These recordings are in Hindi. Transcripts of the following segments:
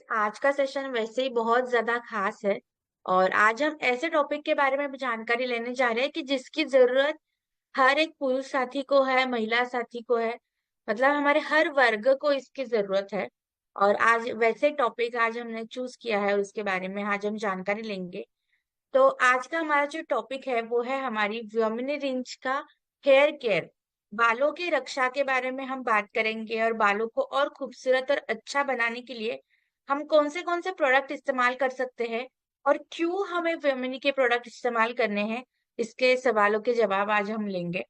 आज का सेशन वैसे ही बहुत ज्यादा खास है। और आज हम ऐसे टॉपिक के बारे में जानकारी लेने जा रहे हैं कि जिसकी जरूरत हर एक पुरुष साथी को है, महिला साथी को है। मतलब हमारे हर वर्ग को इसकी जरूरत है। और आज वैसे टॉपिक आज हमने चूज किया है, उसके बारे में आज हम जानकारी लेंगे। तो आज का हमारा जो टॉपिक है वो है हमारी व्योमिनी रेंज का हेयर केयर। बालों की रक्षा के बारे में हम बात करेंगे और बालों को और खूबसूरत और अच्छा बनाने के लिए हम कौन से प्रोडक्ट इस्तेमाल कर सकते हैं और क्यों हमें व्योमिनी के प्रोडक्ट इस्तेमाल करने हैं। इसके सवालों के जवाब आज हम लेंगे।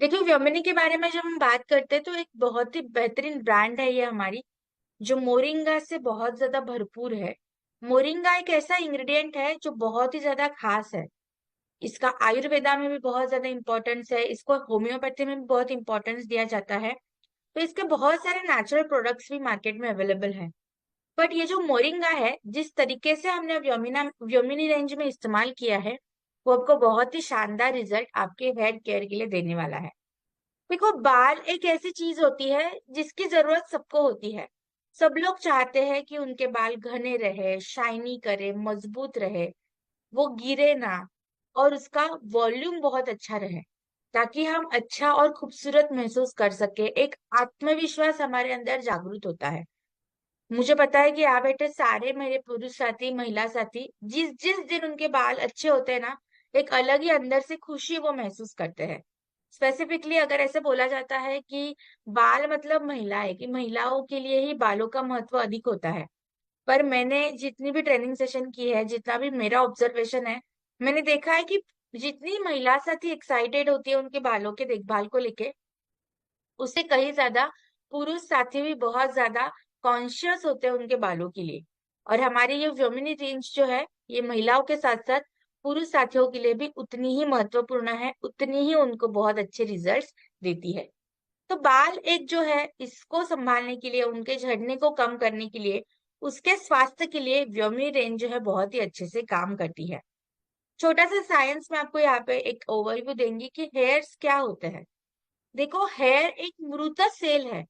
देखिए, व्योमिनी के बारे में जब हम बात करते हैं तो एक बहुत ही बेहतरीन ब्रांड है ये हमारी, जो मोरिंगा से बहुत ज्यादा भरपूर है। मोरिंगा एक ऐसा इंग्रेडिएंट है जो बहुत ही ज्यादा खास है। इसका आयुर्वेदा में भी बहुत ज्यादा इंपॉर्टेंस है, इसको होम्योपैथी में भी बहुत इंपॉर्टेंस दिया जाता है। तो इसके बहुत सारे नेचुरल प्रोडक्ट्स भी मार्केट में अवेलेबल है। बट ये जो मोरिंगा है, जिस तरीके से हमने व्योमिनी रेंज में इस्तेमाल किया है, वो आपको बहुत ही शानदार रिजल्ट आपके हेयर केयर के लिए देने वाला है। देखो, बाल एक ऐसी चीज होती है जिसकी जरूरत सबको होती है। सब लोग चाहते हैं कि उनके बाल घने रहे, शाइनी करे, मजबूत रहे, वो गिरे ना, और उसका वॉल्यूम बहुत अच्छा रहे, ताकि हम अच्छा और खूबसूरत महसूस कर सके। एक आत्मविश्वास हमारे अंदर जागृत होता है। मुझे पता है कि यहाँ बैठे सारे मेरे पुरुष साथी, महिला साथी, जिस जिस दिन उनके बाल अच्छे होते हैं ना, एक अलग ही अंदर से खुशी वो महसूस करते हैं। स्पेसिफिकली अगर ऐसे बोला जाता है कि बाल मतलब महिला है, कि महिलाओं के लिए ही बालों का महत्व अधिक होता है। पर मैंने जितनी भी ट्रेनिंग सेशन की है, जितना भी मेरा ऑब्जर्वेशन है, मैंने देखा है कि जितनी महिला साथी एक्साइटेड होती है उनके बालों के देखभाल को लेके, उससे कहीं ज्यादा पुरुष साथी भी बहुत ज्यादा कॉन्शियस होते हैं उनके बालों के लिए। और हमारी ये व्योमिनी रेंज जो है, ये महिलाओं के साथ साथ पुरुष साथियों के लिए भी उतनी ही महत्वपूर्ण है, उतनी ही उनको बहुत अच्छे रिजल्ट्स देती है। तो बाल एक जो है, इसको संभालने के लिए, उनके झड़ने को कम करने के लिए, उसके स्वास्थ्य के लिए व्योमिनी रेंज जो है बहुत ही अच्छे से काम करती है। छोटा सा साइंस में आपको यहाँ पे एक ओवरव्यू देंगी कि हेयर्स क्या होते हैं। देखो, हेयर एक मृत सेल है,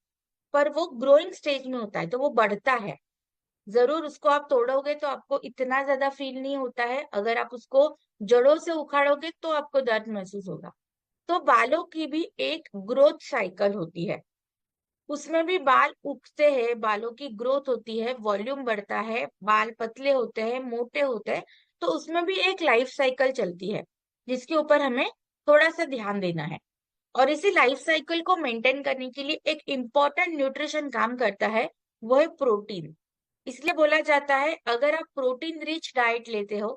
पर वो ग्रोइंग स्टेज में होता है, तो वो बढ़ता है। जरूर उसको आप तोड़ोगे तो आपको इतना ज्यादा फील नहीं होता है, अगर आप उसको जड़ों से उखाड़ोगे तो आपको दर्द महसूस होगा। तो बालों की भी एक ग्रोथ साइकिल होती है, उसमें भी बाल उगते हैं, बालों की ग्रोथ होती है, वॉल्यूम बढ़ता है, बाल पतले होते हैं, मोटे होते हैं। तो उसमें भी एक लाइफ साइकिल चलती है, जिसके ऊपर हमें थोड़ा सा ध्यान देना है। और इसी लाइफ साइकिल को मेंटेन करने के लिए एक इम्पॉर्टेंट न्यूट्रिशन काम करता है, वो है प्रोटीन। इसलिए बोला जाता है, अगर आप प्रोटीन रिच डाइट लेते हो,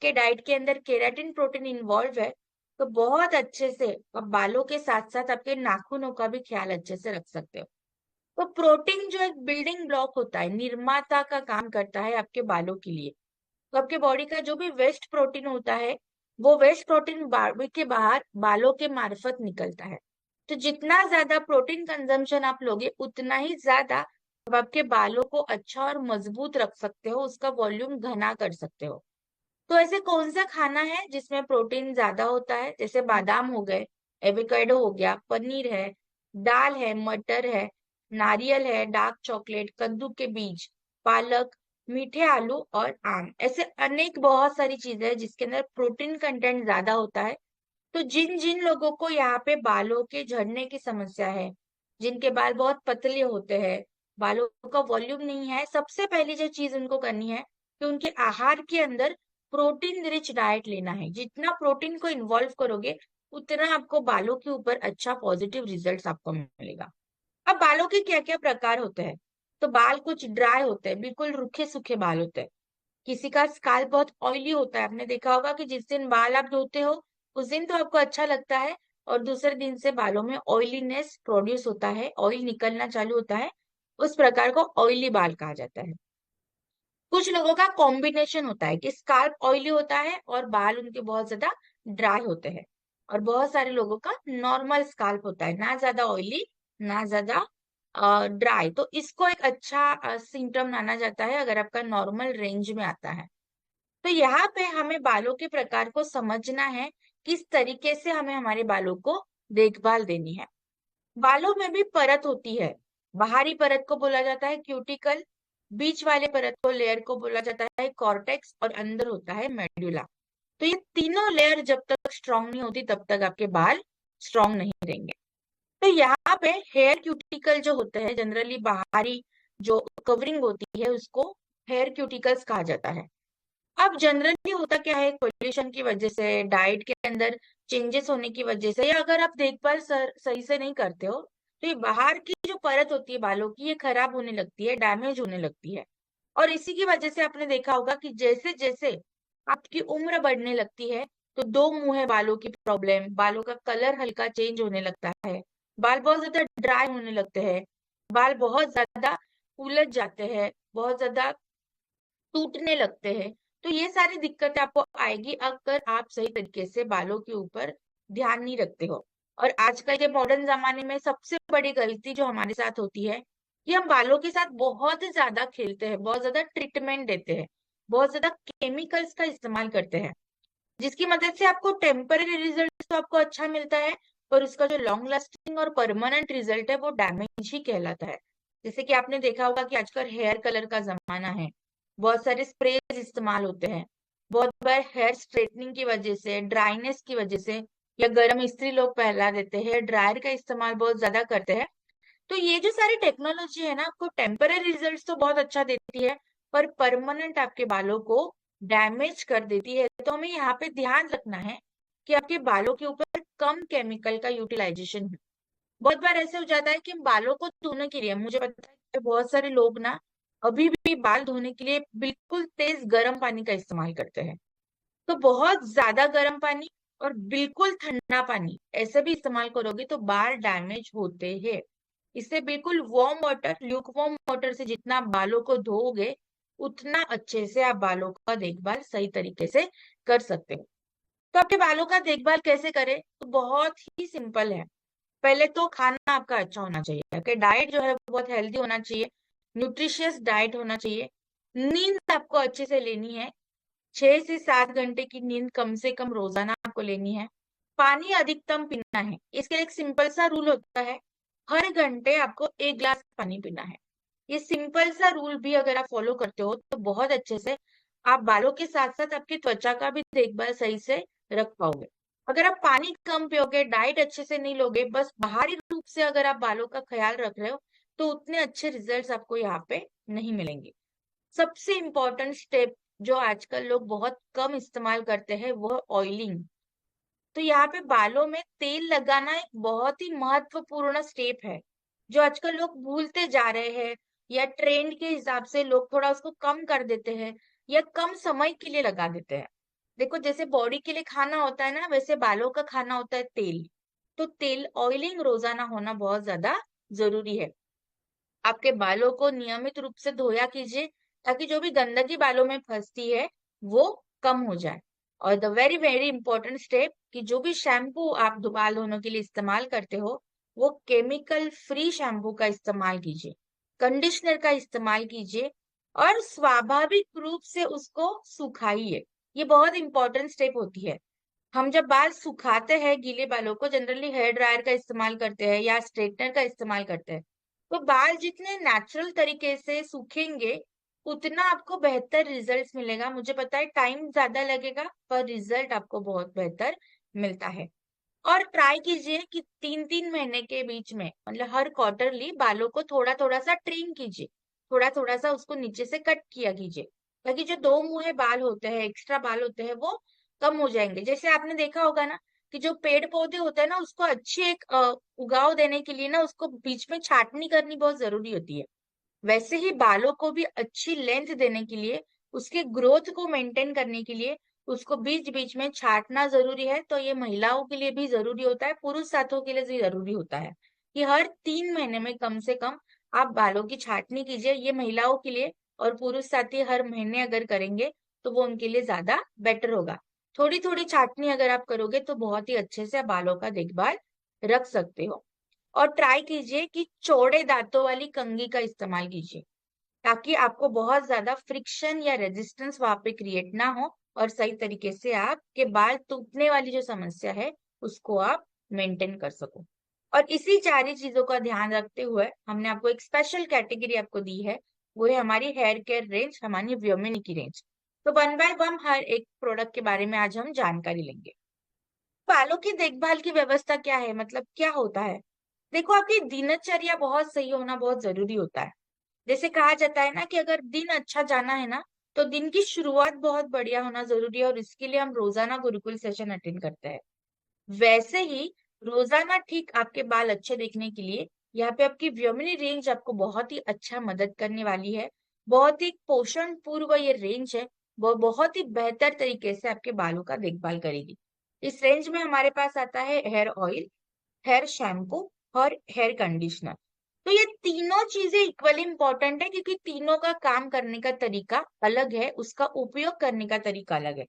के डाइट के अंदर केराटिन प्रोटीन इन्वॉल्व है, तो बहुत अच्छे से आप बालों के साथ साथ आपके नाखूनों का भी ख्याल अच्छे से रख सकते हो। तो प्रोटीन जो एक बिल्डिंग ब्लॉक होता है, निर्माता का काम करता है आपके बालों के लिए। तो आपके बॉडी का जो भी वेस्ट प्रोटीन होता है, वो वेस्ट प्रोटीन बॉडी के बाहर बालों के मार्फत निकलता है। तो जितना ज्यादा प्रोटीन कंजम्पशन आप लोगे, उतना ही ज्यादा आप आपके बालों को अच्छा और मजबूत रख सकते हो, उसका वॉल्यूम घना कर सकते हो। तो ऐसे कौन सा खाना है जिसमें प्रोटीन ज्यादा होता है? जैसे बादाम हो गए, एवोकाडो हो गया, पनीर है, दाल है, मटर है, नारियल है, डार्क चॉकलेट, कद्दू के बीज, पालक, मीठे आलू और आम। ऐसे अनेक बहुत सारी चीजें हैं जिसके अंदर प्रोटीन कंटेंट ज्यादा होता है। तो जिन जिन लोगों को यहाँ पे बालों के झड़ने की समस्या है, जिनके बाल बहुत पतले होते हैं, बालों का वॉल्यूम नहीं है, सबसे पहली जो चीज उनको करनी है कि उनके आहार के अंदर प्रोटीन रिच डाइट लेना है। जितना प्रोटीन को इन्वॉल्व करोगे, उतना आपको बालों के ऊपर अच्छा पॉजिटिव रिजल्ट्स आपको मिलेगा। अब बालों के क्या क्या प्रकार होते हैं? तो बाल कुछ ड्राई होते हैं, बिल्कुल रूखे सूखे बाल होते हैं। किसी का स्काल्प बहुत ऑयली होता है, आपने देखा होगा कि जिस दिन बाल आप धोते हो, उस दिन तो आपको अच्छा लगता है, और दूसरे दिन से बालों में ऑयलीनेस प्रोड्यूस होता है, ऑयल निकलना चालू होता है। उस प्रकार को ऑयली बाल कहा जाता है। कुछ लोगों का कॉम्बिनेशन होता है कि स्काल्प ऑयली होता है और बाल उनके बहुत ज्यादा ड्राई होते हैं। और बहुत सारे लोगों का नॉर्मल स्काल्प होता है, ना ज्यादा ऑयली, ना ज्यादा ड्राई। तो इसको एक अच्छा सिम्टम माना जाता है अगर आपका नॉर्मल रेंज में आता है। तो यहाँ पे हमें बालों के प्रकार को समझना है, किस तरीके से हमें हमारे बालों को देखभाल देनी है। बालों में भी परत होती है। बाहरी परत को बोला जाता है क्यूटिकल, बीच वाले परत को लेयर को बोला जाता है कॉर्टेक्स, और अंदर होता है मेडुला। तो ये तीनों लेयर जब तक स्ट्रांग नहीं होती तब तक आपके बाल स्ट्रांग नहीं रहेंगे। तो यहाँ पे हेयर क्यूटिकल जो होते हैं, जनरली बाहरी जो कवरिंग होती है उसको हेयर क्यूटिकल्स कहा जाता है। अब जनरली होता क्या है, पोल्यूशन की वजह से, डाइट के अंदर चेंजेस होने की वजह से, या अगर आप देखभाल सही से नहीं करते हो, तो ये बाहर की जो परत होती है बालों की, ये खराब होने लगती है, डैमेज होने लगती है। और इसी की वजह से आपने देखा होगा कि जैसे जैसे आपकी उम्र बढ़ने लगती है, तो दो मुंह है बालों की प्रॉब्लम, बालों का कलर हल्का चेंज होने लगता है, बाल बहुत ज्यादा ड्राई होने लगते हैं, बाल बहुत ज्यादा उलझ जाते हैं, बहुत ज्यादा टूटने लगते हैं। तो ये सारी दिक्कतें आपको आएगी अगर आप सही तरीके से बालों के ऊपर ध्यान नहीं रखते हो। और आजकल के मॉडर्न जमाने में सबसे बड़ी गलती जो हमारे साथ होती है कि हम बालों के साथ बहुत ज्यादा खेलते हैं, बहुत ज्यादा ट्रीटमेंट देते हैं, बहुत ज्यादा केमिकल्स का इस्तेमाल करते हैं, जिसकी मदद से आपको टेम्पररी रिजल्ट तो आपको अच्छा मिलता है, पर उसका जो लॉन्ग लास्टिंग और परमानेंट रिजल्ट है वो डैमेज ही कहलाता है। जैसे कि आपने देखा होगा कि आजकल हेयर कलर का जमाना है, बहुत सारे स्प्रेज इस्तेमाल होते हैं, बहुत बार हेयर स्ट्रेटनिंग की वजह से, ड्राइनेस की वजह से, या गर्म इस्त्री लोग फैला देते हैं, ड्रायर का इस्तेमाल बहुत ज्यादा करते हैं। तो ये जो सारी टेक्नोलॉजी है ना, आपको टेम्पररी रिजल्ट्स तो बहुत अच्छा देती है, पर परमानेंट आपके बालों को डैमेज कर देती है। तो हमें यहाँ पे ध्यान रखना है कि आपके बालों के ऊपर कम केमिकल का यूटिलाइजेशन है। बहुत बार ऐसे हो जाता है कि हम बालों को धोने के लिए, मुझे पता है कि बहुत सारे लोग ना अभी भी बाल धोने के लिए बिल्कुल तेज गर्म पानी का इस्तेमाल करते हैं। तो बहुत ज्यादा गर्म पानी और बिल्कुल ठंडा पानी ऐसे भी इस्तेमाल करोगे तो बाल डैमेज होते हैं। इससे बिल्कुल warm water, Luke warm water से जितना आप बालों को धोओगे, उतना अच्छे से आप बालों का देखभाल सही तरीके से कर सकते हो। तो आपके बालों का देखभाल कैसे करें, तो बहुत ही सिंपल है। पहले तो खाना आपका अच्छा होना चाहिए, आपके डाइट जो है वो बहुत हेल्दी होना चाहिए, न्यूट्रिशियस डाइट होना चाहिए। नींद आपको अच्छे से लेनी है, 6 से 7 घंटे की नींद कम से कम रोजाना आपको लेनी है। पानी अधिकतम पीना है, इसके लिए एक सिंपल सा रूल होता है, हर घंटे आपको 1 गिलास पानी पीना है। ये सिंपल सा रूल भी अगर आप फॉलो करते हो तो बहुत अच्छे से आप बालों के साथ साथ आपकी त्वचा का भी देखभाल सही से रख पाओगे। अगर आप पानी कम पियोगे, डाइट अच्छे से नहीं लोगे, बस बाहरी रूप से अगर आप बालों का ख्याल रख रहे हो, तो उतने अच्छे रिजल्ट्स आपको यहाँ पे नहीं मिलेंगे। सबसे इम्पोर्टेंट स्टेप जो आजकल लोग बहुत कम इस्तेमाल करते हैं वो है ऑयलिंग। तो यहाँ पे बालों में तेल लगाना एक बहुत ही महत्वपूर्ण स्टेप है, जो आजकल लोग भूलते जा रहे हैं, या ट्रेंड के हिसाब से लोग थोड़ा उसको कम कर देते हैं, या कम समय के लिए लगा देते हैं। देखो, जैसे बॉडी के लिए खाना होता है ना, वैसे बालों का खाना होता है तेल। तो तेल ऑयलिंग रोजाना होना बहुत ज्यादा जरूरी है। आपके बालों को नियमित रूप से धोया कीजिए, ताकि जो भी गंदगी बालों में फंसती है वो कम हो जाए। और the very very important step कि जो भी शैम्पू आप बाल धोने के लिए इस्तेमाल करते हो, वो केमिकल फ्री शैम्पू का इस्तेमाल कीजिए, कंडीशनर का इस्तेमाल कीजिए, और स्वाभाविक रूप से उसको सुखाइए। ये बहुत इंपॉर्टेंट स्टेप होती है। हम जब बाल सुखाते हैं, गीले बालों को जनरली हेयर ड्रायर का इस्तेमाल करते हैं या स्ट्रेटनर का इस्तेमाल करते हैं। तो बाल जितने नेचुरल तरीके से सूखेंगे, उतना आपको बेहतर रिजल्ट्स मिलेगा। मुझे पता है टाइम ज्यादा लगेगा, पर रिजल्ट आपको बहुत बेहतर मिलता है। और ट्राई कीजिए कि 3-3 महीने के बीच में, मतलब हर क्वार्टरली, बालों को थोड़ा थोड़ा सा ट्रिम कीजिए, थोड़ा थोड़ा सा उसको नीचे से कट किया कीजिए, ताकि जो दो मुंहे बाल होते हैं, एक्स्ट्रा बाल होते हैं, वो कम हो जाएंगे। जैसे आपने देखा होगा ना कि जो पेड़ पौधे होते हैं ना, उसको अच्छी एक उगाव देने के लिए ना उसको बीच में छाटनी करनी बहुत जरूरी होती है। वैसे ही बालों को भी अच्छी लेंथ देने के लिए, उसके ग्रोथ को मेंटेन करने के लिए, उसको बीच बीच में छाटना जरूरी है। तो ये महिलाओं के लिए भी जरूरी होता है, पुरुष साथियों के लिए भी जरूरी होता है कि हर 3 महीने में कम से कम आप बालों की छाटनी कीजिए। ये महिलाओं के लिए, और पुरुष साथी हर महीने अगर करेंगे तो वो उनके लिए ज्यादा बेटर होगा। थोड़ी थोड़ी छाटनी अगर आप करोगे तो बहुत ही अच्छे से आप बालों का देखभाल रख सकते हो। और ट्राई कीजिए कि चौड़े दांतों वाली कंघी का इस्तेमाल कीजिए, ताकि आपको बहुत ज्यादा फ्रिक्शन या रेजिस्टेंस वहां पे क्रिएट ना हो, और सही तरीके से आपके बाल टूटने वाली जो समस्या है उसको आप मेंटेन कर सको। और इसी सारी चीजों का ध्यान रखते हुए हमने आपको एक स्पेशल कैटेगरी आपको दी है, वो है हमारी हेयर केयर रेंज, हमारी व्योमिनी की रेंज। तो वन बाय वन हर एक प्रोडक्ट के बारे में आज हम जानकारी लेंगे। बालों की देखभाल की व्यवस्था क्या है, मतलब क्या होता है? देखो, आपकी दिनचर्या बहुत सही होना बहुत जरूरी होता है। जैसे कहा जाता है ना कि अगर दिन अच्छा जाना है ना, तो दिन की शुरुआत बहुत बढ़िया होना जरूरी है, और इसके लिए हम रोजाना गुरुकुल सेशन अटेंड करते हैं। वैसे ही रोजाना ठीक आपके बाल अच्छे देखने के लिए यहाँ पे आपकी व्योमिनी रेंज आपको बहुत ही अच्छा मदद करने वाली है। बहुत ही पोषण पूर्व ये रेंज है, वो बहुत ही बेहतर तरीके से आपके बालों का देखभाल करेगी। इस रेंज में हमारे पास आता है हेयर ऑयल, हेयर शैम्पू और हेयर कंडीशनर। तो ये तीनों चीजें इक्वली इंपॉर्टेंट है, क्योंकि तीनों का काम करने का तरीका अलग है, उसका उपयोग करने का तरीका अलग है।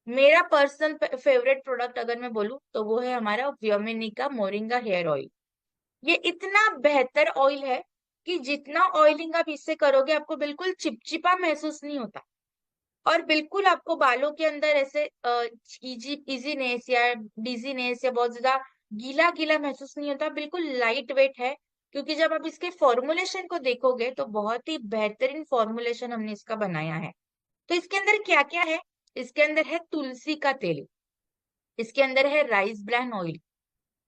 मेरा पर्सनल फेवरेट प्रोडक्ट अगर मैं बोलूं तो वो है हमारा व्योमिनी का मोरिंगा हेयर ऑयल। ये इतना बेहतर ऑयल है कि जितना ऑयलिंग आप इससे करोगे आपको बिल्कुल चिपचिपा महसूस नहीं होता, और बिल्कुल आपको बालों के अंदर ऐसे इजीनेस या डिजीनेस या बहुत ज्यादा गीला गीला महसूस नहीं होता, बिल्कुल लाइट वेट है। क्योंकि जब आप इसके फॉर्मुलेशन को देखोगे तो बहुत ही बेहतरीन फॉर्मुलेशन हमने इसका बनाया है। तो इसके अंदर क्या क्या है? इसके अंदर है तुलसी का तेल, इसके अंदर है राइस ब्रान ऑयल,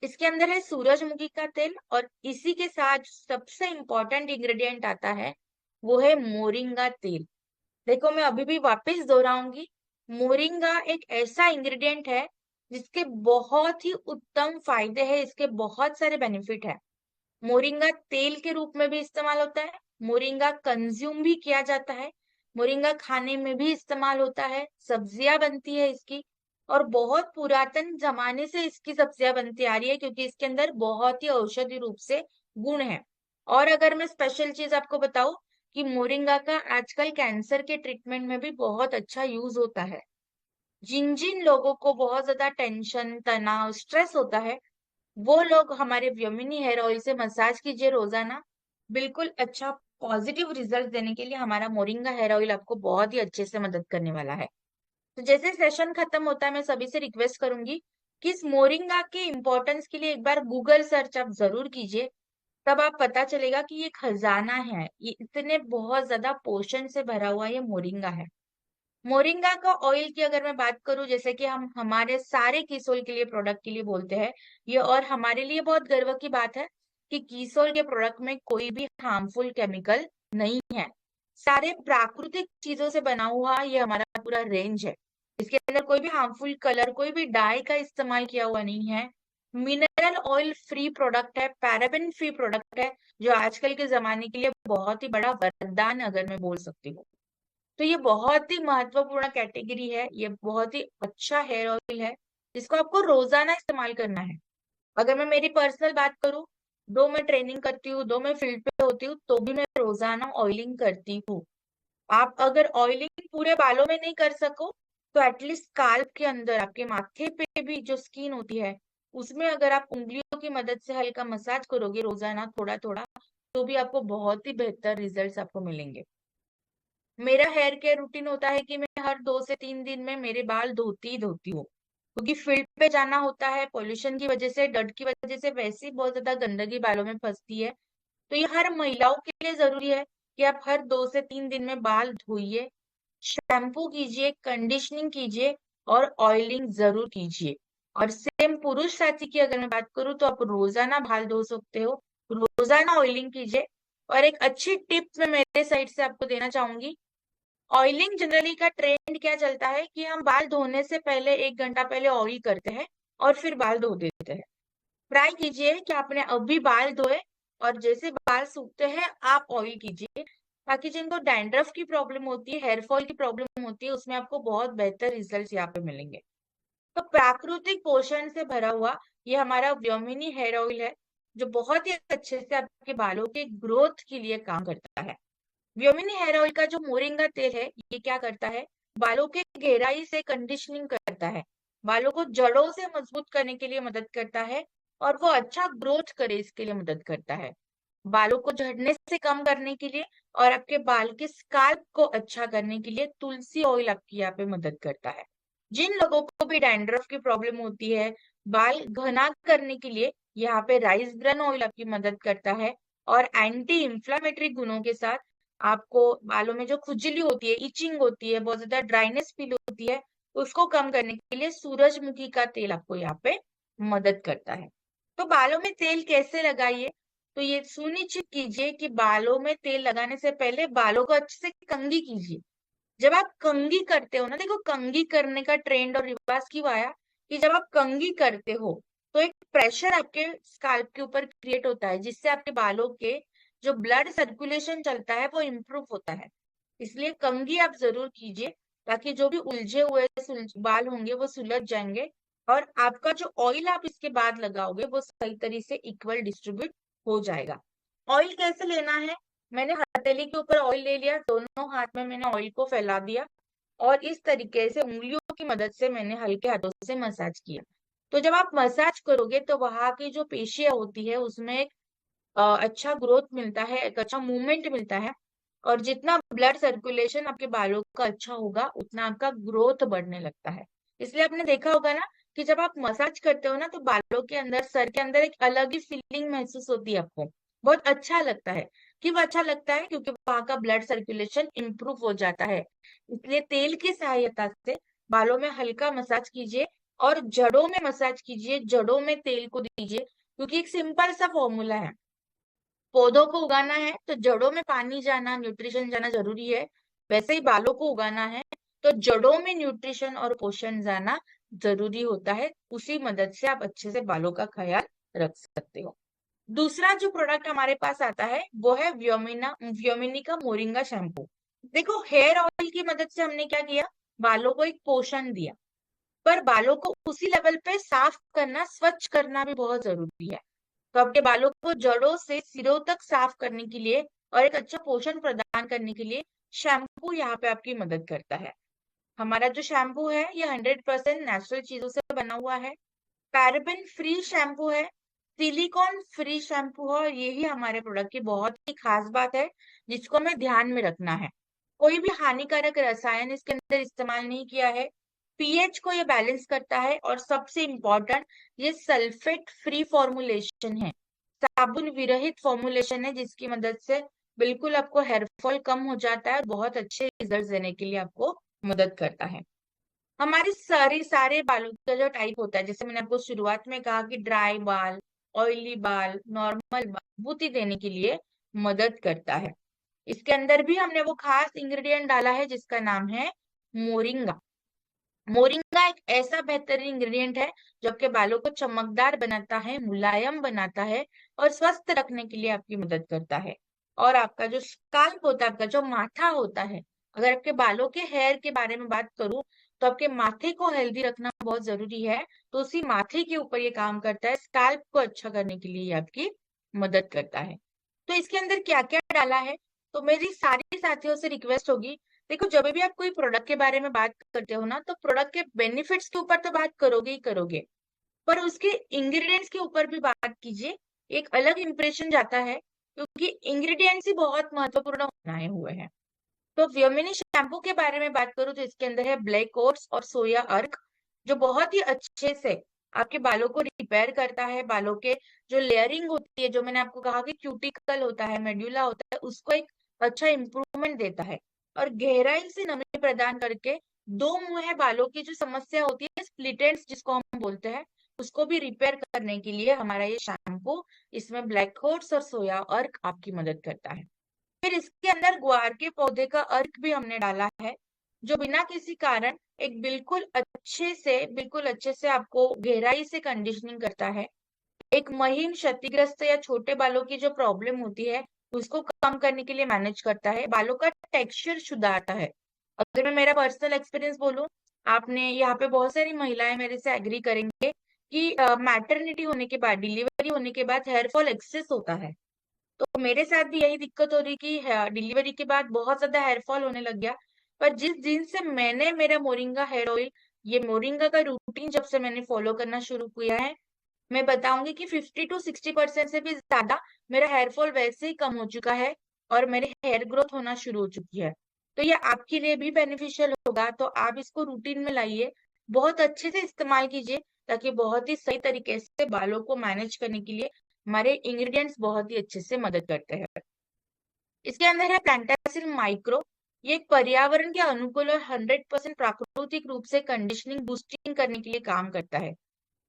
इसके अंदर है सूरजमुखी का तेल, और इसी के साथ सबसे इंपॉर्टेंट इंग्रेडिएंट आता है, वो है मोरिंगा तेल। देखो, मैं अभी भी वापस दोहराऊंगी, मोरिंगा एक ऐसा इंग्रेडिएंट है जिसके बहुत ही उत्तम फायदे हैं, इसके बहुत सारे बेनिफिट है। मोरिंगा तेल के रूप में भी इस्तेमाल होता है, मोरिंगा कंज्यूम भी किया जाता है, मोरिंगा खाने में भी इस्तेमाल होता है, सब्जियां बनती है इसकी, और बहुत पुरातन जमाने से इसकी सब्जियां बनती आ रही है, क्योंकि इसके अंदर बहुत ही औषधि रूप से गुण है। और अगर मैं स्पेशल चीज आपको बताऊं कि मोरिंगा का आजकल कैंसर के ट्रीटमेंट में भी बहुत अच्छा यूज होता है। जिन जिन लोगों को बहुत ज्यादा टेंशन, तनाव, स्ट्रेस होता है, वो लोग हमारे व्योमिनी हेयर ऑयल से मसाज कीजिए रोजाना। बिल्कुल अच्छा पॉजिटिव रिजल्ट देने के लिए हमारा मोरिंगा हेयर ऑयल आपको बहुत ही अच्छे से मदद करने वाला है। तो जैसे सेशन खत्म होता है, मैं सभी से रिक्वेस्ट करूंगी कि इस मोरिंगा के इम्पोर्टेंस के लिए एक बार गूगल सर्च आप जरूर कीजिए। तब आप पता चलेगा कि ये खजाना है, ये इतने बहुत ज्यादा पोषण से भरा हुआ ये मोरिंगा है। मोरिंगा का ऑयल की अगर मैं बात करूं, जैसे कि हम हमारे सारे कीसोल के लिए प्रोडक्ट के लिए बोलते हैं ये, और हमारे लिए बहुत गर्व की बात है कि कीसोल के प्रोडक्ट में कोई भी हार्मफुल केमिकल नहीं है। सारे प्राकृतिक चीजों से बना हुआ ये हमारा पूरा रेंज है। इसके अंदर कोई भी हार्मफुल कलर, कोई भी डाई का इस्तेमाल किया हुआ नहीं है। मिनरल ऑयल फ्री प्रोडक्ट है, पैराबेन फ्री प्रोडक्ट है, जो आजकल के जमाने के लिए बहुत ही बड़ा वरदान अगर मैं बोल सकती हूँ। तो ये बहुत ही महत्वपूर्ण कैटेगरी है, ये बहुत ही अच्छा हेयर ऑयल है जिसको आपको रोजाना इस्तेमाल करना है। अगर मैं मेरी पर्सनल बात करूं, दो मैं ट्रेनिंग करती हूँ, दो मैं फील्ड पे होती हूँ, तो भी मैं रोजाना ऑयलिंग करती हूँ। आप अगर ऑयलिंग पूरे बालों में नहीं कर सको तो एटलीस्ट स्काल्प के अंदर आपके माथे पे भी जो स्किन होती है उसमें अगर आप उंगलियों की मदद से हल्का मसाज करोगे रोजाना थोड़ा थोड़ा, तो भी आपको बहुत ही बेहतर रिजल्ट्स आपको मिलेंगे। मेरा हेयर केयर रूटीन होता है कि मैं हर 2 से 3 दिन में मेरे बाल धोती ही धोती हूँ, क्योंकि फील्ड पे जाना होता है, पोल्यूशन की वजह से, डस्ट की वजह से वैसे ही बहुत ज्यादा गंदगी बालों में फंसती है। तो ये हर महिलाओं के लिए जरूरी है कि आप हर 2 से 3 दिन में बाल धोइए, शैम्पू कीजिए, कंडीशनिंग कीजिए और ऑयलिंग जरूर कीजिए। और सेम पुरुष साथी की अगर मैं बात करूँ तो आप रोजाना बाल धो सकते हो, रोजाना ऑयलिंग कीजिए। और एक अच्छी टिप मैं मेरे साइड से आपको देना चाहूंगी, ऑयलिंग जनरली का ट्रेंड क्या चलता है कि हम बाल धोने से पहले 1 घंटा पहले ऑयल करते हैं और फिर बाल धो देते हैं। ट्राई कीजिए कि आपने अभी बाल धोए और जैसे बाल सूखते हैं आप ऑयल कीजिए, ताकि जिनको डैंड्रफ की प्रॉब्लम होती है, हेयर फॉल की प्रॉब्लम होती है, उसमें आपको बहुत बेहतर रिजल्ट यहाँ पे मिलेंगे। तो प्राकृतिक पोषण से भरा हुआ ये हमारा व्योमिनी हेयर ऑयल है, जो बहुत ही अच्छे से आपके बालों के ग्रोथ के लिए काम करता है। व्योमिनी हेयर ऑयल का जो मोरिंगा तेल है ये क्या करता है, बालों के गहराई से कंडीशनिंग करता है, बालों को जड़ों से मजबूत करने के लिए मदद करता है, और वो अच्छा ग्रोथ करे इसके लिए मदद करता है। बालों को झड़ने से कम करने के लिए और आपके बाल के स्काल्प को अच्छा करने के लिए तुलसी ऑयल आपकी यहाँ पे मदद करता है। जिन लोगों को भी डैंड्रफ की प्रॉब्लम होती है, बाल घना करने के लिए यहाँ पे राइस ब्रान ऑयल आपकी मदद करता है, और एंटी इंफ्लेमेटरी गुणों के साथ आपको बालों में जो खुजली होती है, इचिंग होती है, बहुत ज्यादा ड्राइनेस फील होती है, उसको कम करने के लिए सूरजमुखी का तेल आपको यहाँ पे मदद करता है। तो बालों में तेल कैसे लगाइए, तो ये सुनिश्चित कीजिए कि बालों में तेल लगाने से पहले बालों को अच्छे से कंघी कीजिए। जब आप कंघी करते हो ना, देखो कंघी करने का ट्रेंड और रिवाज क्यों आया, कि जब आप कंघी करते हो तो एक प्रेशर आपके स्काल्प के ऊपर क्रिएट होता है, जिससे आपके बालों के जो ब्लड सर्कुलेशन चलता है वो इम्प्रूव होता है। इसलिए कंघी आप जरूर कीजिए, ताकि जो भी उलझे हुए बाल होंगे वो सुलझ जाएंगे, और आपका जो ऑयल आप इसके बाद लगाओगे वो सही तरीके से इक्वल डिस्ट्रीब्यूट हो जाएगा। ऑयल कैसे लेना है, मैंने हथेली के ऊपर ऑयल ले लिया, दोनों हाथ में मैंने ऑयल को फैला दिया, और इस तरीके से उंगलियों की मदद से मैंने हल्के हाथों से मसाज किया। तो जब आप मसाज करोगे तो वहां की जो पेशियां होती है उसमें एक अच्छा ग्रोथ मिलता है, एक अच्छा मूवमेंट मिलता है, और जितना ब्लड सर्कुलेशन आपके बालों का अच्छा होगा उतना आपका ग्रोथ बढ़ने लगता है। इसलिए आपने देखा होगा ना कि जब आप मसाज करते हो ना तो बालों के अंदर, सर के अंदर एक अलग ही फीलिंग महसूस होती है आपको, बहुत अच्छा लगता है। क्यों अच्छा लगता है, क्योंकि वहां का ब्लड सर्कुलेशन इंप्रूव हो जाता है। इसलिए तेल की सहायता से बालों में हल्का मसाज कीजिए, और जड़ों में मसाज कीजिए, जड़ों में तेल को दीजिए, क्योंकि एक सिंपल सा फॉर्मूला है, पौधों को उगाना है तो जड़ों में पानी जाना, न्यूट्रिशन जाना जरूरी है। वैसे ही बालों को उगाना है तो जड़ों में न्यूट्रिशन और पोषण जाना जरूरी होता है। उसी मदद से आप अच्छे से बालों का ख्याल रख सकते हो। दूसरा जो प्रोडक्ट हमारे पास आता है वो है व्योमिनी का मोरिंगा शैम्पू। देखो, हेयर ऑयल की मदद से हमने क्या किया, बालों को एक पोषण दिया, पर बालों को उसी लेवल पे साफ करना, स्वच्छ करना भी बहुत जरूरी है। तो आपके बालों को जड़ों से सिरों तक साफ करने के लिए और एक अच्छा पोषण प्रदान करने के लिए शैम्पू यहाँ पे आपकी मदद करता है। हमारा जो शैम्पू है ये 100% नेचुरल चीजों से बना हुआ है, पैराबेन फ्री शैम्पू है, सिलिकॉन फ्री शैम्पू है, और यही हमारे प्रोडक्ट की बहुत ही खास बात है, जिसको हमें ध्यान में रखना है। कोई भी हानिकारक रसायन इसके अंदर इस्तेमाल नहीं किया है, पीएच को ये बैलेंस करता है, और सबसे इम्पोर्टेंट, ये सल्फेट फ्री फॉर्मुलेशन है, साबुन विरहित फॉर्मुलेशन है, जिसकी मदद से बिल्कुल आपको हेयर फॉल कम हो जाता है और बहुत अच्छे रिजल्ट देने के लिए आपको मदद करता है। हमारे सारे बालों का जो टाइप होता है, जैसे मैंने आपको शुरुआत में कहा कि ड्राई बाल, ऑयली बाल, नॉर्मल बाल, मजबूती देने के लिए मदद करता है। इसके अंदर भी हमने वो खास इंग्रेडिएंट डाला है जिसका नाम है मोरिंगा। मोरिंगा एक ऐसा बेहतरीन इंग्रेडिएंट है जो आपके बालों को चमकदार बनाता है, मुलायम बनाता है, और स्वस्थ रखने के लिए आपकी मदद करता है। और आपका जो स्काल्प होता है, आपका जो माथा होता है, अगर आपके बालों के हेयर के बारे में बात करूं तो आपके माथे को हेल्दी रखना बहुत जरूरी है। तो उसी माथे के ऊपर ये काम करता है, स्काल्प को अच्छा करने के लिए ये आपकी मदद करता है। तो इसके अंदर क्या क्या डाला है, तो मेरी सारी साथियों से रिक्वेस्ट होगी, देखो जब भी आप कोई प्रोडक्ट के बारे में बात करते हो ना, तो प्रोडक्ट के बेनिफिट्स के ऊपर तो बात करोगे ही करोगे, पर उसके इंग्रेडिएंट्स के ऊपर भी बात कीजिए। एक अलग इंप्रेशन जाता है, क्योंकि इंग्रेडिएंट्स ही बहुत महत्वपूर्ण बनाए हुए हैं। तो व्योमिनी शैम्पू के बारे में बात करूं तो इसके अंदर है ब्लैक ओट्स और सोया अर्क, जो बहुत ही अच्छे से आपके बालों को रिपेयर करता है। बालों के जो लेयरिंग होती है, जो मैंने आपको कहा कि क्यूटिकल होता है, मेड्यूला होता है, उसको एक अच्छा इंप्रूवमेंट देता है, और गहराई से नमी प्रदान करके दो मुंहे बालों की जो समस्या होती है, स्प्लिट एंड्स जिसको हम बोलते हैं, उसको भी रिपेयर करने के लिए हमारा ये शैम्पू, इसमें ब्लैक ओट्स और सोया अर्क आपकी मदद करता है। फिर इसके अंदर ग्वार के पौधे का अर्क भी हमने डाला है, जो बिना किसी कारण एक बिल्कुल अच्छे से आपको गहराई से कंडीशनिंग करता है। एक महीन, क्षतिग्रस्त या छोटे बालों की जो प्रॉब्लम होती है उसको कम करने के लिए मैनेज करता है, बालों का टेक्सचर सुधारता है। अगर मैं मेरा पर्सनल एक्सपीरियंस बोलूं, आपने यहाँ पे बहुत सारी महिलाएं मेरे से एग्री करेंगे कि मैटरनिटी होने के बाद, डिलीवरी होने के बाद हेयर फॉल एक्सेस होता है। तो मेरे साथ भी यही दिक्कत हो रही कि डिलीवरी के बाद बहुत ज्यादा हेयर फॉल होने लग गया। पर जिस दिन से मैंने मेरा मोरिंगा हेयर ऑयल, ये मोरिंगा का रूटीन जब से मैंने फॉलो करना शुरू किया है, मैं बताऊंगी कि 50 to 60% से भी ज्यादा मेरा हेयर फॉल वैसे ही कम हो चुका है, और मेरे हेयर ग्रोथ होना शुरू हो चुकी है। तो ये आपके लिए भी बेनिफिशियल होगा, तो आप इसको रूटीन में लाइए, बहुत अच्छे से इस्तेमाल कीजिए, ताकि बहुत ही सही तरीके से बालों को मैनेज करने के लिए हमारे इंग्रेडिएंट्स बहुत ही अच्छे से मदद करते हैं। इसके अंदर है प्लांटासिल माइक्रो। ये एक पर्यावरण के अनुकूल और 100% प्राकृतिक रूप से कंडीशनिंग बूस्टिंग करने के लिए काम करता है।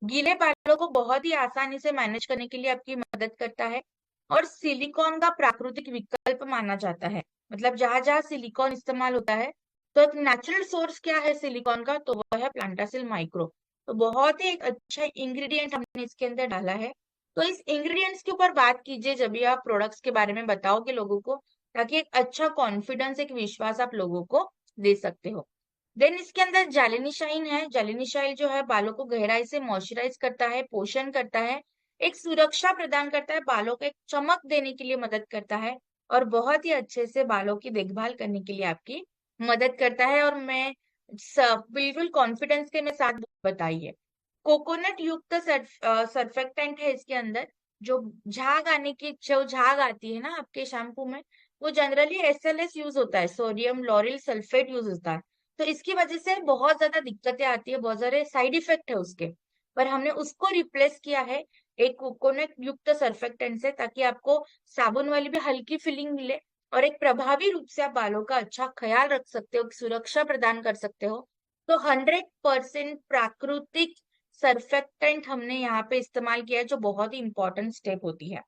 गीले बालों को बहुत ही आसानी से मैनेज करने के लिए आपकी मदद करता है और सिलिकॉन का प्राकृतिक विकल्प माना जाता है। मतलब जहां जहां सिलिकॉन इस्तेमाल होता है, तो एक नेचुरल सोर्स क्या है सिलिकॉन का, तो वह है प्लांटासिल माइक्रो। तो बहुत ही एक अच्छा इंग्रेडिएंट हमने इसके अंदर डाला है। तो इस इंग्रेडिएंट्स के ऊपर बात कीजिए जब भी आप प्रोडक्ट्स के बारे में बताओगे लोगों को, ताकि एक अच्छा कॉन्फिडेंस, एक विश्वास आप लोगों को दे सकते हो। देन इसके अंदर जालिनी शाइन है। जालिनी शाइन जो है बालों को गहराई से मॉइस्चराइज करता है, पोषण करता है, एक सुरक्षा प्रदान करता है, बालों को एक चमक देने के लिए मदद करता है और बहुत ही अच्छे से बालों की देखभाल करने के लिए आपकी मदद करता है। और मैं बिल्कुल कॉन्फिडेंस के में साथ बताइए, कोकोनट युक्त सर्फेक्टेंट है इसके अंदर। जो झाग आने की, जो झाग आती है ना आपके शैम्पू में, वो जनरली एसएलएस यूज होता है, सोडियम लॉरिल सल्फेट यूज होता है। तो इसकी वजह से बहुत ज्यादा दिक्कतें आती है, बहुत सारे साइड इफेक्ट है उसके। पर हमने उसको रिप्लेस किया है एक कोकोनट युक्त सर्फेक्टेंट से, ताकि आपको साबुन वाली भी हल्की फीलिंग मिले और एक प्रभावी रूप से आप बालों का अच्छा ख्याल रख सकते हो, सुरक्षा प्रदान कर सकते हो। तो 100% प्राकृतिक सर्फेक्टेंट हमने यहाँ पे इस्तेमाल किया है, जो बहुत ही इंपॉर्टेंट स्टेप होती है।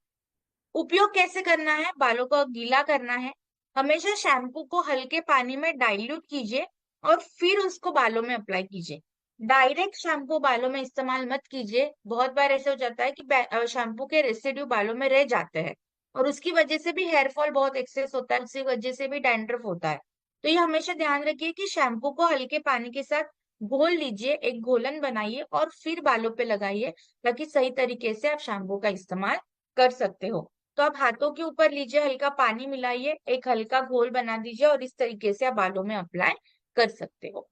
उपयोग कैसे करना है, बालों को गीला करना है, हमेशा शैम्पू को हल्के पानी में डाइल्यूट कीजिए और फिर उसको बालों में अप्लाई कीजिए। डायरेक्ट शैम्पू बालों में इस्तेमाल मत कीजिए। बहुत बार ऐसे हो जाता है कि शैम्पू के रेसिड्यू बालों में रह जाते हैं और उसकी वजह से भी हेयर फॉल बहुत एक्सेस होता है, उसी वजह से भी डैंड्रफ होता है। तो ये हमेशा ध्यान रखिए कि शैम्पू को हल्के पानी के साथ घोल लीजिए, एक घोलन बनाइए और फिर बालों पे लगाइए, ताकि सही तरीके से आप शैम्पू का इस्तेमाल कर सकते हो। तो आप हाथों के ऊपर लीजिए, हल्का पानी मिलाइए, एक हल्का घोल बना दीजिए और इस तरीके से आप बालों में अप्लाई कर सकते हो।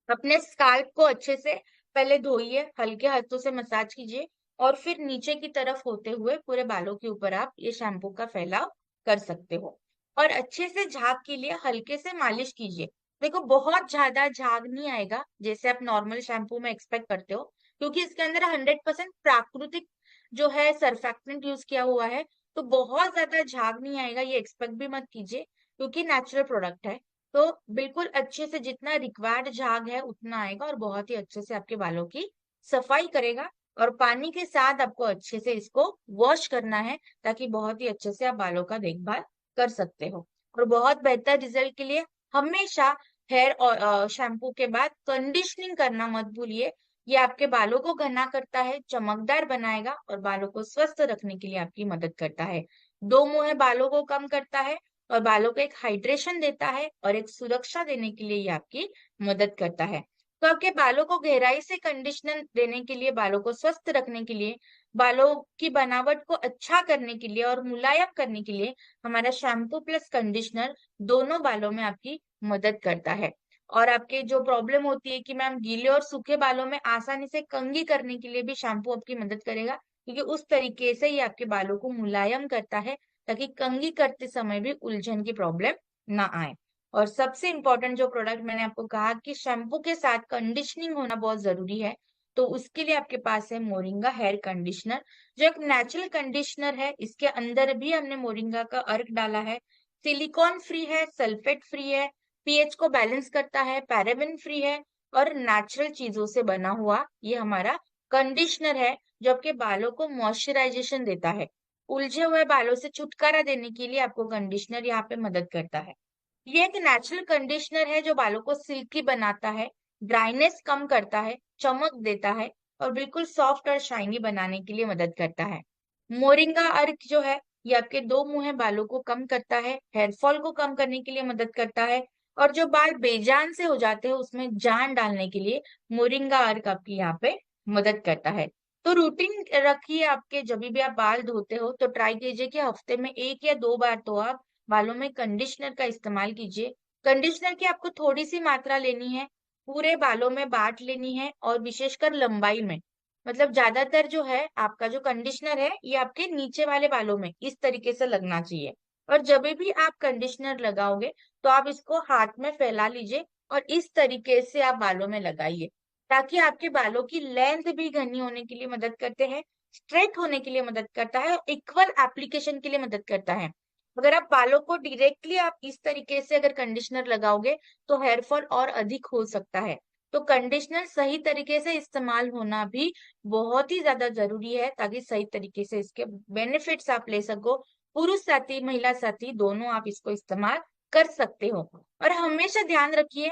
अपने स्काल्प को अच्छे से पहले धोइए, हल्के हाथों से मसाज कीजिए और फिर नीचे की तरफ होते हुए पूरे बालों के ऊपर आप ये शैम्पू का फैलाव कर सकते हो। और अच्छे से झाग के लिए हल्के से मालिश कीजिए। देखो बहुत ज्यादा झाग नहीं आएगा जैसे आप नॉर्मल शैम्पू में एक्सपेक्ट करते हो, क्योंकि इसके अंदर 100% प्राकृतिक जो है सर्फेक्टेंट यूज किया हुआ है। तो बहुत ज्यादा झाग नहीं आएगा, ये एक्सपेक्ट भी मत कीजिए, क्योंकि नेचुरल प्रोडक्ट है। तो बिल्कुल अच्छे से जितना रिक्वायर्ड झाग है उतना आएगा और बहुत ही अच्छे से आपके बालों की सफाई करेगा। और पानी के साथ आपको अच्छे से इसको वॉश करना है, ताकि बहुत ही अच्छे से आप बालों का देखभाल कर सकते हो। और बहुत बेहतर रिजल्ट के लिए हमेशा हेयर और शैम्पू के बाद कंडीशनिंग करना मत भूलिए। ये आपके बालों को घना करता है, चमकदार बनाएगा और बालों को स्वस्थ रखने के लिए आपकी मदद करता है। दो मुंह बालों को कम करता है और बालों को एक हाइड्रेशन देता है और एक सुरक्षा देने के लिए ये आपकी मदद करता है। तो आपके बालों को गहराई से कंडीशनर देने के लिए, बालों को स्वस्थ रखने के लिए, बालों की बनावट को अच्छा करने के लिए और मुलायम करने के लिए हमारा शैम्पू प्लस कंडीशनर दोनों बालों में आपकी मदद करता है। और आपके जो प्रॉब्लम होती है कि मैम गीले और सूखे बालों में आसानी से कंघी करने के लिए भी शैम्पू आपकी मदद करेगा, क्योंकि उस तरीके से ये आपके बालों को मुलायम करता है, ताकि कंघी करते समय भी उलझन की प्रॉब्लम ना आए। और सबसे इंपॉर्टेंट जो प्रोडक्ट मैंने आपको कहा कि शैम्पू के साथ कंडीशनिंग होना बहुत जरूरी है, तो उसके लिए आपके पास है मोरिंगा हेयर कंडीशनर, जो एक नेचुरल कंडीशनर है। इसके अंदर भी हमने मोरिंगा का अर्क डाला है। सिलिकॉन फ्री है, सल्फेट फ्री है, पीएच को बैलेंस करता है, पैराबेन फ्री है और नेचुरल चीजों से बना हुआ ये हमारा कंडीशनर है, जो आपके बालों को मॉइस्चराइजेशन देता है। उलझे हुए बालों से छुटकारा देने के लिए आपको कंडीशनर यहाँ पे मदद करता है। ये एक नेचुरल कंडीशनर है जो बालों को सिल्की बनाता है, ड्राइनेस कम करता है, चमक देता है और बिल्कुल सॉफ्ट और शाइनी बनाने के लिए मदद करता है। मोरिंगा अर्क जो है, ये आपके दो मुंहे बालों को कम करता है, हेयर फॉल को कम करने के लिए मदद करता है और जो बाल बेजान से हो जाते हैं उसमें जान डालने के लिए मोरिंगा अर्क आपकी यहाँ पे मदद करता है। तो रूटीन रखिए, आपके जब भी आप बाल धोते हो तो ट्राई कीजिए कि हफ्ते में 1 या 2 बार तो आप बालों में कंडीशनर का इस्तेमाल कीजिए। कंडीशनर की आपको थोड़ी सी मात्रा लेनी है, पूरे बालों में बांट लेनी है और विशेषकर लंबाई में। मतलब ज्यादातर जो है आपका जो कंडीशनर है ये आपके नीचे वाले बालों में इस तरीके से लगना चाहिए। और जब भी आप कंडीशनर लगाओगे तो आप इसको हाथ में फैला लीजिए और इस तरीके से आप बालों में लगाइए, ताकि आपके बालों की लेंथ भी घनी होने के लिए मदद करते हैं, स्ट्रेट होने के लिए मदद करता है और इक्वल एप्लीकेशन के लिए मदद करता है। अगर आप बालों को डायरेक्टली आप इस तरीके से अगर कंडीशनर लगाओगे तो हेयर फॉल और अधिक हो सकता है। तो कंडीशनर सही तरीके से इस्तेमाल होना भी बहुत ही ज्यादा जरूरी है, ताकि सही तरीके से इसके बेनिफिट्स आप ले सको। पुरुष साथी महिला साथी दोनों आप इसको इस्तेमाल कर सकते हो। और हमेशा ध्यान रखिए